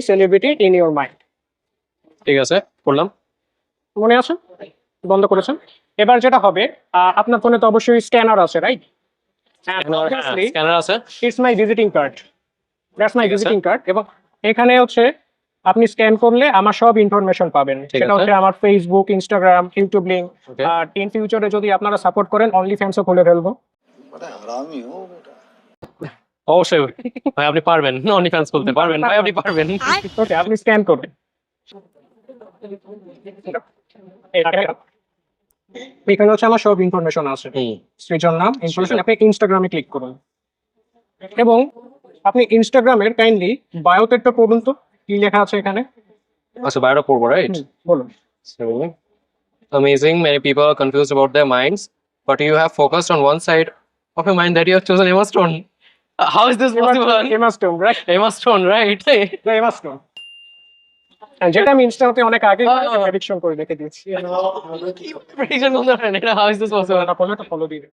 celebrity in your mind. ঠিক আছে, করলাম। মনে আছে? বন্ধ করেছেন। এবার যেটা হবে, আপনার ফোনে তো অবশ্যই স্ক্যানার আছে, রাইট? Obviously, স্ক্যানার আছে। it's my visiting card. That's my ঠিক আছে। visiting card. এবং এখানে হচ্ছে আপনি স্ক্যান করলে আমার সব ইনফরমেশন পাবেন। ঠিক সেটা আছে। হচ্ছে আমার Facebook, Instagram, YouTube link. Okay. আর ইন ফিউচারে যদি আপনারা সাপোর্ট করেন অনলি ফ্যান্সও খুলে ফেলবো। অবশ্যই ভাই, আপনি পারবেন। অনলি ফ্যান্স খুলতে পারবেন ভাই, আপনি পারবেন। ওকে, আপনি স্ক্যান করবেন। এখানে হচ্ছে আমার সব ইনফরমেশন আছে। সৃজন নাম, ইনফরমেশন। আপনি ইনস্টাগ্রামে ক্লিক করুন এবং আপনি ইনস্টাগ্রামের কাইন্ডলি বায়োতে একটা পড়ুন তো কি লেখা আছে এখানে। আচ্ছা, বায়োটা পড়বো, রাইট? বলুন। So, amazing. Many people are confused about their minds, but you have focused on one side of your mind that you have chosen Emma Stone. How is this possible? Emma Stone, right? Emma Stone, right? Emma Stone. And যেটা আমি ইনস্টাতে অনেক আগে prediction করে রেখে দিয়েছি। Prediction করতে পারেন এটা? How is this possible? Follow দিয়ে